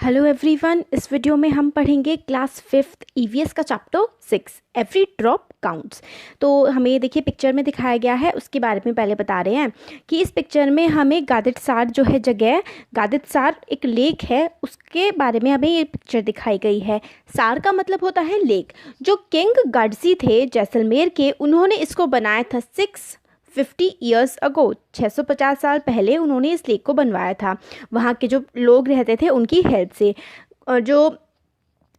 Hello everyone, इस video में हम पढ़ेंगे क्लास 5th ईवीएस का चैप्टर 6 एवरी ड्रॉप काउंट्स। तो हमें देखिए पिक्चर में दिखाया गया है, उसके बारे में पहले बता रहे हैं कि इस पिक्चर में हमें गादितसार जो है जगह, गादितसार एक लेक है, उसके बारे में हमें ये पिक्चर दिखाई गई है। सार का मतलब होता है लेक। जो किंग गडजी थे जैसलमेर के, उन्होंने इसको बनाया था 650 ईयर्स अगो, 650 साल पहले उन्होंने इस लेक को बनवाया था। वहाँ के जो लोग रहते थे उनकी हेल्प से। और जो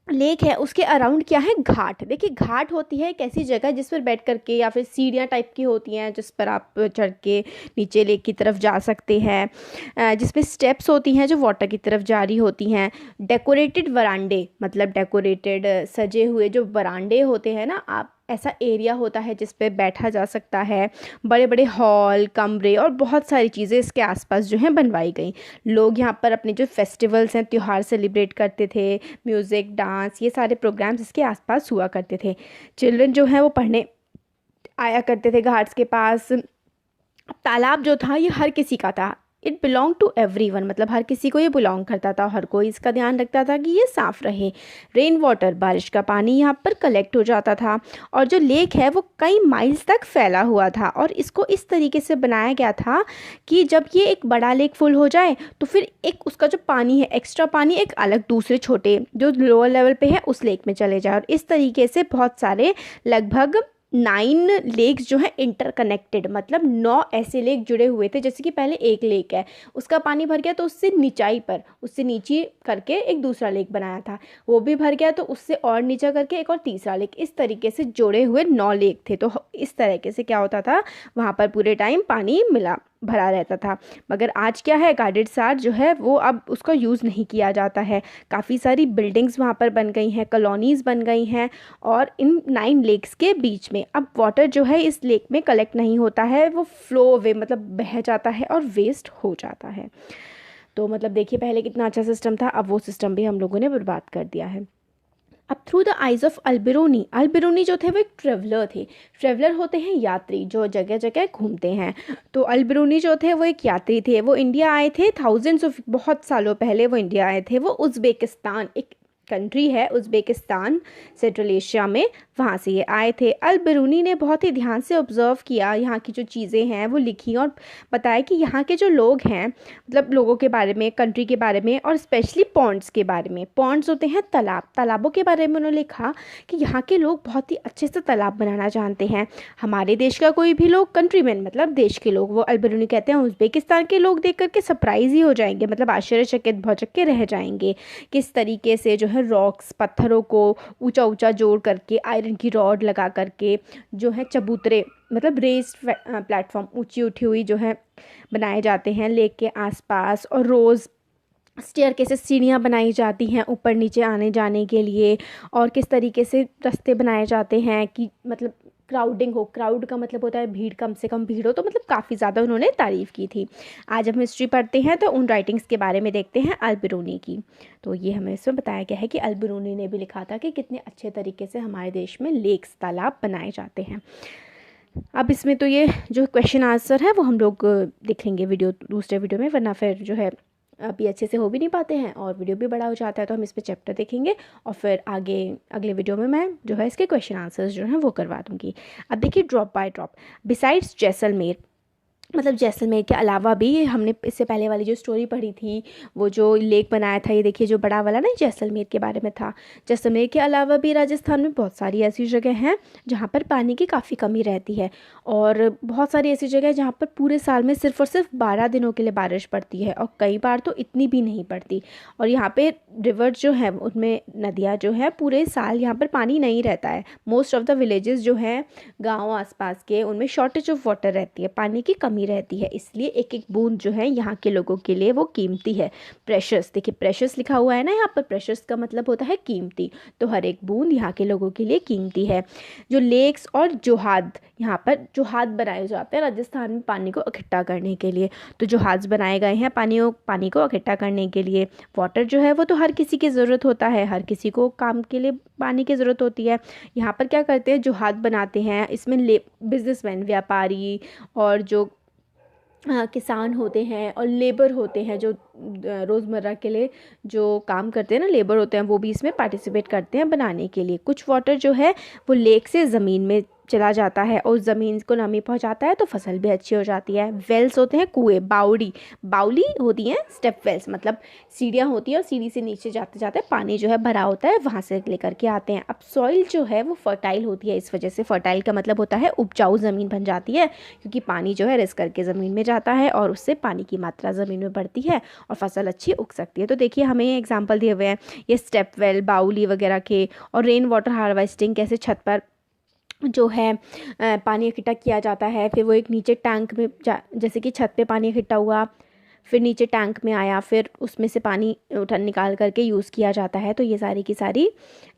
लेक है उसके अराउंड क्या है, घाट। देखिए घाट होती है एक ऐसी जगह जिस पर बैठ करके या फिर सीढ़ियाँ टाइप की होती हैं जिस पर आप चढ़ के नीचे लेक की तरफ जा सकते हैं, जिसमें स्टेप्स होती हैं जो वाटर की तरफ जा रही होती हैं। डेकोरेटेड वरांडे, मतलब डेकोरेटेड सजे हुए जो वरांडे होते हैं ना, आप ऐसा एरिया होता है जिस पे बैठा जा सकता है। बड़े बड़े हॉल, कमरे और बहुत सारी चीज़ें इसके आसपास जो हैं बनवाई गई। लोग यहाँ पर अपने जो फेस्टिवल्स हैं, त्यौहार सेलिब्रेट करते थे। म्यूज़िक, डांस, ये सारे प्रोग्राम्स इसके आसपास हुआ करते थे। चिल्ड्रन जो हैं वो पढ़ने आया करते थे घाट्स के पास। तालाब जो था ये हर किसी का था। इट बिलोंग टू एवरीवन, मतलब हर किसी को ये बिलोंग करता था। हर कोई इसका ध्यान रखता था कि ये साफ़ रहे। रेन वाटर, बारिश का पानी यहाँ पर कलेक्ट हो जाता था। और जो लेक है वो कई माइल्स तक फैला हुआ था और इसको इस तरीके से बनाया गया था कि जब ये एक बड़ा लेक फुल हो जाए तो फिर एक उसका जो पानी है, एक्स्ट्रा पानी, एक अलग दूसरे छोटे जो लोअर लेवल पे है उस लेक में चले जाए। और इस तरीके से बहुत सारे, लगभग 9 लेक्स जो है इंटरकनेक्टेड, मतलब 9 ऐसे लेक जुड़े हुए थे। जैसे कि पहले एक लेक है, उसका पानी भर गया तो उससे नीचाई पर, उससे नीचे करके एक दूसरा लेक बनाया था, वो भी भर गया तो उससे और नीचा करके एक और तीसरा लेक। इस तरीके से जोड़े हुए 9 लेक थे। तो इस तरीके से क्या होता था, वहाँ पर पूरे टाइम पानी भरा रहता था। मगर आज क्या है, गादितसार जो है वो अब उसका यूज़ नहीं किया जाता है। काफ़ी सारी बिल्डिंग्स वहाँ पर बन गई हैं, कॉलोनीज़ बन गई हैं। और इन 9 लेक्स के बीच में अब वाटर जो है इस लेक में कलेक्ट नहीं होता है, वो फ्लो अवे, मतलब बह जाता है और वेस्ट हो जाता है। तो मतलब देखिए पहले कितना अच्छा सिस्टम था, अब वो सिस्टम भी हम लोगों ने बर्बाद कर दिया है। अब थ्रू द आइज़ ऑफ अल्बिरूनी, अल्बिरूनी जो थे वो एक ट्रेवलर थे। ट्रेवलर होते हैं यात्री जो जगह जगह घूमते हैं। तो अल्बिरूनी जो थे वो एक यात्री थे। वो इंडिया आए थे थाउजेंड्स ऑफ, बहुत सालों पहले वो इंडिया आए थे। वो उज़्बेकिस्तान, एक कंट्री है उज़्बेकिस्तान, सेंट्रल एशिया में, वहाँ से ये आए थे। अल्बिरूनी ने बहुत ही ध्यान से ऑब्ज़र्व किया, यहाँ की जो चीज़ें हैं वो लिखी और बताया कि यहाँ के जो लोग हैं, मतलब लोगों के बारे में, कंट्री के बारे में, और स्पेशली पॉन्ड्स के बारे में। पॉन्ड्स होते हैं तालाब, तालाबों के बारे में उन्होंने लिखा कि यहाँ के लोग बहुत ही अच्छे से तालाब बनाना जानते हैं। हमारे देश का कोई भी लोग, कंट्रीमैन मतलब देश के लोग, वो अल्बिरूनी कहते हैं उज़्बेकिस्तान के लोग देख करके सरप्राइज ही हो जाएंगे, मतलब आश्चर्यचकित भौचक्के के रह जाएंगे। किस तरीके से जो है रॉक्स, पत्थरों को ऊंचा ऊंचा जोड़ करके, आयरन की रॉड लगा करके जो है चबूतरे, मतलब रेस्ड प्लेटफॉर्म, ऊंची उठी हुई जो है बनाए जाते हैं लेक के आसपास। और रोज़ स्टेयर के से सीढ़ियाँ बनाई जाती हैं ऊपर नीचे आने जाने के लिए। और किस तरीके से रास्ते बनाए जाते हैं कि मतलब क्राउडिंग हो, क्राउड का मतलब होता है भीड़, कम से कम भीड़ हो। तो मतलब काफ़ी ज़्यादा उन्होंने तारीफ़ की थी। आज हम हिस्ट्री पढ़ते हैं तो उन राइटिंग्स के बारे में देखते हैं अल्बिरूनी की। तो ये हमें इसमें बताया गया है कि अल्बिरूनी ने भी लिखा था कि कितने अच्छे तरीके से हमारे देश में लेक्स, तालाब बनाए जाते हैं। अब इसमें तो ये जो क्वेश्चन आंसर है वो हम लोग देख लेंगे वीडियो, दूसरे वीडियो में, वरना फिर जो है अभी अच्छे से हो भी नहीं पाते हैं और वीडियो भी बड़ा हो जाता है। तो हम इस पे चैप्टर देखेंगे और फिर आगे अगले वीडियो में मैं जो है इसके क्वेश्चन आंसर्स जो हैं वो करवा दूँगी। अब देखिए drop by drop, besides Jaisalmer, मतलब जैसलमेर के अलावा भी, हमने इससे पहले वाली जो स्टोरी पढ़ी थी, वो जो लेक बनाया था, ये देखिए जो बड़ा वाला ना, जैसलमेर के बारे में था। जैसलमेर के अलावा भी राजस्थान में बहुत सारी ऐसी जगह हैं जहाँ पर पानी की काफ़ी कमी रहती है। और बहुत सारी ऐसी जगह है जहाँ पर पूरे साल में सिर्फ और सिर्फ 12 दिनों के लिए बारिश पड़ती है, और कई बार तो इतनी भी नहीं पड़ती। और यहाँ पे रिवर्स जो है, उनमें नदियाँ जो है, पूरे साल यहाँ पर पानी नहीं रहता है। मोस्ट ऑफ द विलेजेस जो हैं गाँव आसपास के, उनमें शॉर्टेज ऑफ वाटर रहती है, पानी की कमी रहती है। इसलिए एक एक बूंद जो है यहाँ के लोगों के लिए वो कीमती है। प्रेशस, देखिए प्रेशस लिखा हुआ है ना यहाँ पर, प्रेशस का मतलब होता है कीमती। तो हर एक बूंद यहाँ के लोगों के लिए कीमती है। जो लेक्स और जोहाद, यहाँ पर जोहाद बनाए जाते हैं राजस्थान में पानी को इकट्ठा करने के लिए। तो जोहाज बनाए गए हैं पानी को इकट्ठा करने के लिए। वाटर जो है वो तो हर किसी की ज़रूरत होता है, हर किसी को काम के लिए पानी की ज़रूरत होती है। यहाँ पर क्या करते हैं, जोहाद बनाते हैं। इसमें बिजनेसमैन, व्यापारी, और जो किसान होते हैं और लेबर होते हैं, जो रोज़मर्रा के लिए जो काम करते हैं ना, लेबर होते हैं, वो भी इसमें पार्टिसिपेट करते हैं बनाने के लिए। कुछ वाटर जो है वो लेक से ज़मीन में चला जाता है और ज़मीन को नमी पहुंचाता है, तो फसल भी अच्छी हो जाती है। वेल्स होते हैं कुएँ, बाउली होती हैं स्टेप वेल्स, मतलब सीढ़ियाँ होती हैं और सीढ़ी से नीचे जाते जाते पानी जो है भरा होता है, वहाँ से लेकर के आते हैं। अब सॉइल जो है वो फर्टाइल होती है, इस वजह से फर्टाइल का मतलब होता है उपजाऊ ज़मीन बन जाती है, क्योंकि पानी जो है रिस करके ज़मीन में जाता है और उससे पानी की मात्रा ज़मीन में बढ़ती है और फसल अच्छी उग सकती है। तो देखिए हमें एग्जाम्पल दिए हुए हैं ये स्टेप वेल, बाउली वगैरह के, और रेन वाटर हार्वेस्टिंग, कैसे छत पर जो है पानी इकट्ठा किया जाता है, फिर वो एक नीचे टैंक में जैसे कि छत पे पानी इकट्ठा हुआ, फिर नीचे टैंक में आया, फिर उसमें से पानी निकाल करके यूज़ किया जाता है। तो ये सारी की सारी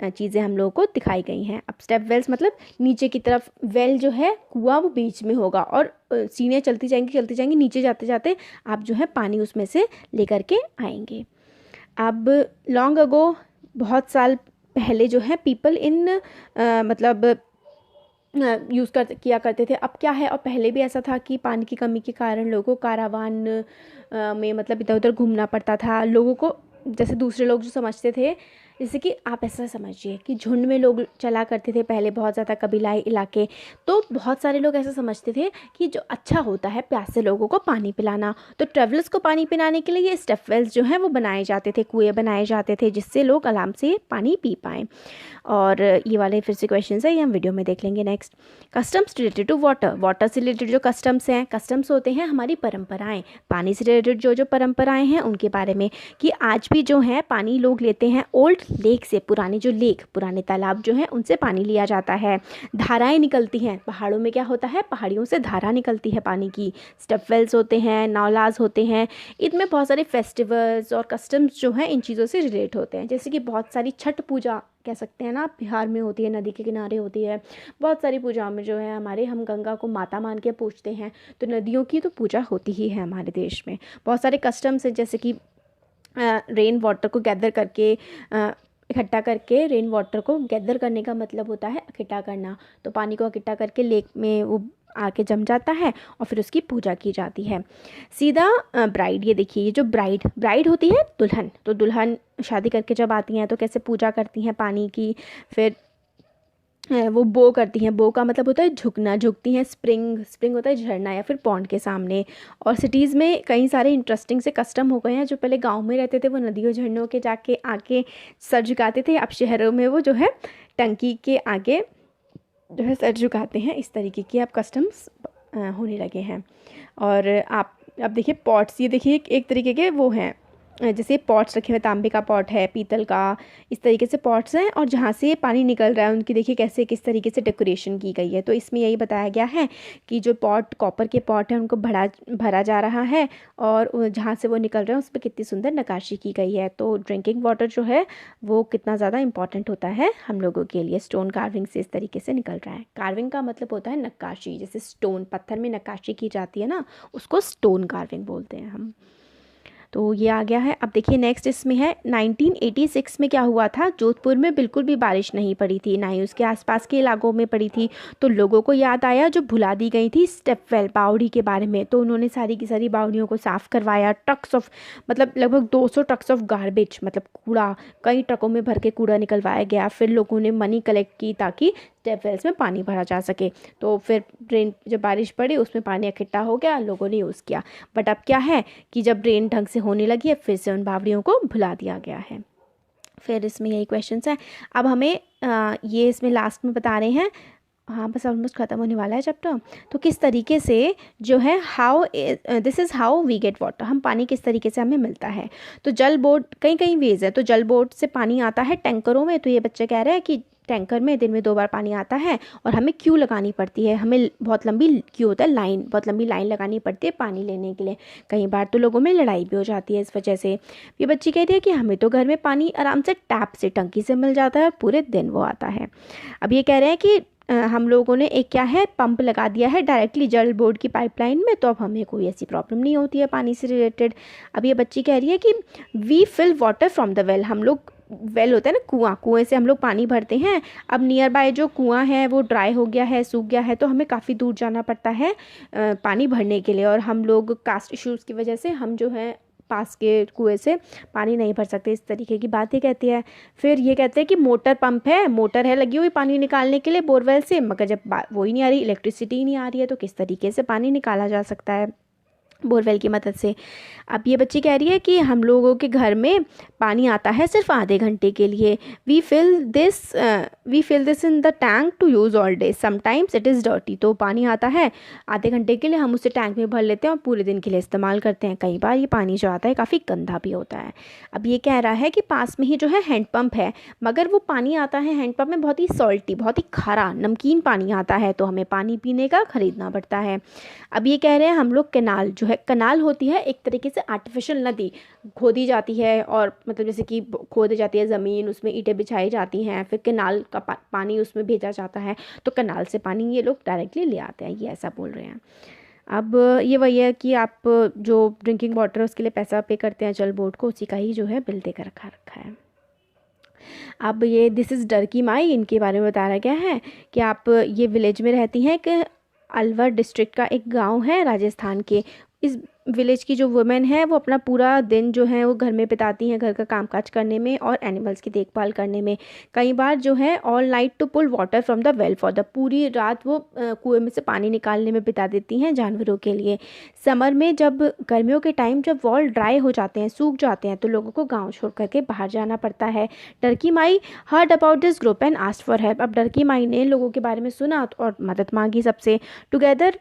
चीज़ें हम लोगों को दिखाई गई हैं। अब स्टेप वेल्स मतलब नीचे की तरफ, वेल जो है कुआं वो बीच में होगा और सीढ़ियाँ चलती जाएंगी, नीचे जाते जाते आप जो है पानी उसमें से लेकर के आएंगे। अब लॉन्ग अगो, बहुत साल पहले जो है पीपल इन मतलब किया करते थे। अब क्या है, और पहले भी ऐसा था कि पानी की कमी के कारण लोगों को कारावान में मतलब इधर उधर घूमना पड़ता था। लोगों को, जैसे दूसरे लोग जो समझते थे, जैसे कि आप ऐसा समझिए कि झुंड में लोग चला करते थे पहले, बहुत ज़्यादा कबीलाई इलाके, तो बहुत सारे लोग ऐसा समझते थे कि जो अच्छा होता है प्यासे लोगों को पानी पिलाना, तो ट्रेवलर्स को पानी पिलाने के लिए ये स्टेप वेल्स जो हैं वो बनाए जाते थे, कुएँ बनाए जाते थे, जिससे लोग आराम से पानी पी पाएँ। और ये वाले फिर से क्वेश्चन है, ये हम वीडियो में देख लेंगे। Next, customs related to water से रिलेटेड जो कस्टम्स हैं, कस्टम्स होते हैं हमारी परंपराएं, पानी से रिलेटेड जो जो परंपराएं हैं उनके बारे में, कि आज भी जो है पानी लोग लेते हैं ओल्ड लेक से, पुराने जो लेक, पुराने तालाब जो हैं उनसे पानी लिया जाता है। धाराएं निकलती हैं पहाड़ों में, क्या होता है पहाड़ियों से धारा निकलती है पानी की। स्टेप वेल्स होते हैं, नावलाज होते हैं, इनमें बहुत सारे फेस्टिवल्स और कस्टम्स जो हैं इन चीज़ों से रिलेट होते हैं। जैसे कि बहुत सारी छठ पूजा कह सकते हैं ना, बिहार में होती है, नदी के किनारे होती है। बहुत सारी पूजाओं में जो है हमारे, हम गंगा को माता मान के पूजते हैं, तो नदियों की तो पूजा होती ही है हमारे देश में। बहुत सारे कस्टम्स हैं, जैसे कि रेन वाटर को गैदर करके, इकट्ठा करके, रेन वाटर को गैदर करने का मतलब होता है इकट्ठा करना, तो पानी को इकट्ठा करके लेक में वो आके जम जाता है और फिर उसकी पूजा की जाती है। सीधा ब्राइड, ये देखिए, ये जो ब्राइड होती है दुल्हन, तो दुल्हन शादी करके जब आती हैं तो कैसे पूजा करती हैं पानी की, फिर वो बो करती हैं। बो का मतलब होता है झुकना, झुकती हैं। स्प्रिंग होता है झरना या फिर पॉन्ड के सामने। और सिटीज़ में कई सारे इंटरेस्टिंग से कस्टम हो गए हैं। जो पहले गांव में रहते थे वो नदियों झरनों के जाके आके सर झुकाते थे, अब शहरों में वो जो है टंकी के आगे जो है सर झुकाते हैं। इस तरीके की अब कस्टम्स होने लगे हैं। और आप अब देखिए पॉट्स, ये देखिए एक तरीके के वो हैं, जैसे पॉट्स रखे हुए, तांबे का पॉट है, पीतल का, इस तरीके से पॉट्स हैं, और जहाँ से पानी निकल रहा है उनकी देखिए कैसे किस तरीके से डेकोरेशन की गई है। तो इसमें यही बताया गया है कि जो पॉट, कॉपर के पॉट हैं, उनको भरा जा रहा है, और जहाँ से वो निकल रहे हैं उस पर कितनी सुंदर नक्काशी की गई है। तो ड्रिंकिंग वाटर जो है वो कितना ज़्यादा इंपॉर्टेंट होता है हम लोगों के लिए। स्टोन कार्विंग से इस तरीके से निकल रहा है। कार्विंग का मतलब होता है नक्काशी, जैसे स्टोन, पत्थर में नक्काशी की जाती है ना, उसको स्टोन कार्विंग बोलते हैं हम। तो ये आ गया है। अब देखिए नेक्स्ट इसमें है 1986 में क्या हुआ था। जोधपुर में बिल्कुल भी बारिश नहीं पड़ी थी, ना ही उसके आसपास के इलाकों में पड़ी थी। तो लोगों को याद आया जो भुला दी गई थी स्टेपवेल बावड़ी के बारे में। तो उन्होंने सारी की सारी बावड़ियों को साफ़ करवाया। ट्रक्स ऑफ, मतलब लगभग 200 ट्रक्स ऑफ गार्बेज, मतलब कूड़ा, कई ट्रकों में भर के कूड़ा निकलवाया गया। फिर लोगों ने मनी कलेक्ट की ताकि स्टेप वेल्स में पानी भरा जा सके। तो फिर रेन, जब बारिश पड़ी उसमें पानी इकट्ठा हो गया, लोगों ने यूज़ किया। बट अब क्या है कि जब रेन ढंग से होने लगी है, फिर से उन बावड़ियों को भुला दिया गया है। फिर इसमें यही क्वेश्चंस है। अब हमें ये इसमें लास्ट में बता रहे हैं, हाँ बस ऑलमोस्ट ख़त्म होने वाला है चैप्टर। तो किस तरीके से जो है this is how we get water, हम पानी किस तरीके से हमें मिलता है। तो जल बोर्ड, कई वेज है। तो जल बोर्ड से पानी आता है टैंकरों में। तो ये बच्चे कह रहे हैं कि टैंकर में दिन में 2 बार पानी आता है और हमें क्यू लगानी पड़ती है, हमें बहुत लंबी क्यू होता है, लाइन, बहुत लंबी लाइन लगानी पड़ती है पानी लेने के लिए। कई बार तो लोगों में लड़ाई भी हो जाती है इस वजह से। ये बच्ची कहती है कि हमें तो घर में पानी आराम से टैप से, टंकी से मिल जाता है, पूरे दिन वो आता है। अब ये कह रहे हैं कि हम लोगों ने एक क्या है पंप लगा दिया है डायरेक्टली जल बोर्ड की पाइपलाइन में, तो अब हमें कोई ऐसी प्रॉब्लम नहीं होती है पानी से रिलेटेड। अब ये बच्ची कह रही है कि we fill water from the well, हम लोग वेल होता है ना, कुएं से हम लोग पानी भरते हैं। अब नियर बाय जो कुआं है वो ड्राई हो गया है, सूख गया है, तो हमें काफ़ी दूर जाना पड़ता है पानी भरने के लिए। और हम लोग कास्ट इश्यूज़ की वजह से हम जो है पास के कुएं से पानी नहीं भर सकते, इस तरीके की बात ये कहती है। फिर ये कहते हैं कि मोटर पंप है, मोटर है लगी हुई पानी निकालने के लिए बोरवेल से, मगर जब वो ही नहीं आ रही, इलेक्ट्रिसिटी ही नहीं आ रही है, तो किस तरीके से पानी निकाला जा सकता है बोरवेल की मदद से। अब ये बच्ची कह रही है कि हम लोगों के घर में पानी आता है सिर्फ आधे घंटे के लिए। We fill this in the tank to use all day, sometimes it is dirty. तो पानी आता है आधे घंटे के लिए, हम उसे टैंक में भर लेते हैं और पूरे दिन के लिए इस्तेमाल करते हैं। कई बार ये पानी जो आता है काफ़ी गंदा भी होता है। अब ये कह रहा है कि पास में ही जो है हैंडपम्प है, मगर वो पानी आता है हैंडपम्प में बहुत ही सॉल्टी, बहुत ही खारा नमकीन पानी आता है, तो हमें पानी पीने का ख़रीदना पड़ता है। अब ये कह रहे हैं हम लोग कैनाल जो है, कैनाल होती है एक तरीके से आर्टिफिशियल नदी, खोदी जाती है और मतलब जैसे कि खोदी जाती है ज़मीन, उसमें ईंटें बिछाई जाती हैं, फिर कैनाल का पानी उसमें भेजा जाता है, तो कैनाल से पानी ये लोग डायरेक्टली ले आते हैं, ये ऐसा बोल रहे हैं। अब ये वही है कि आप जो ड्रिंकिंग वाटर है उसके लिए पैसा पे करते हैं जल बोर्ड को, उसी का ही जो है बिल देकर रखा है। अब ये दिस इज़ डरकी माई, इनके बारे में बताया गया है कि आप ये विलेज में रहती हैं, कि अलवर डिस्ट्रिक्ट का एक गांव है राजस्थान के। इस विलेज की जो वुमेन है वो अपना पूरा दिन जो है वो घर में बिताती हैं, घर का कामकाज करने में और एनिमल्स की देखभाल करने में। कई बार जो है all night to pull water from the well for the, पूरी रात वो कुएं में से पानी निकालने में बिता देती हैं जानवरों के लिए। समर में जब गर्मियों के टाइम जब वॉल ड्राई हो जाते हैं, सूख जाते हैं, तो लोगों को गाँव छोड़ करके बाहर जाना पड़ता है। Darcy Mai heard about this group and asked for help. अब डरकी माई ने लोगों के बारे में सुना और मदद मांगी सबसे। Together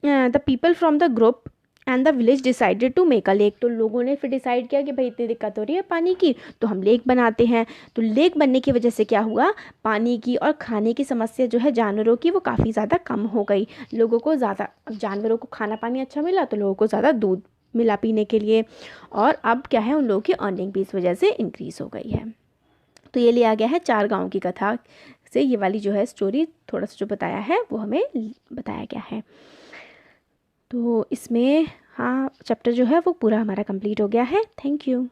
the people from the group and the village decided to make a lake. तो लोगों ने फिर डिसाइड किया कि भाई इतनी दिक्कत हो रही है पानी की, तो हम लेक बनाते हैं। तो लेक बनने की वजह से क्या हुआ, पानी की और खाने की समस्या जो है जानवरों की वो काफ़ी ज़्यादा कम हो गई। लोगों को ज़्यादा, जानवरों को खाना पानी अच्छा मिला तो लोगों को ज़्यादा दूध मिला पीने के लिए, और अब क्या है उन लोगों की अर्निंग भी इस वजह से इंक्रीज़ हो गई है। तो ये लिया गया है 4 गाँव की कथा से, ये वाली जो है स्टोरी थोड़ा सा जो बताया है वो हमें बताया गया है। तो इसमें हाँ चैप्टर जो है वो पूरा हमारा कंप्लीट हो गया है। Thank you.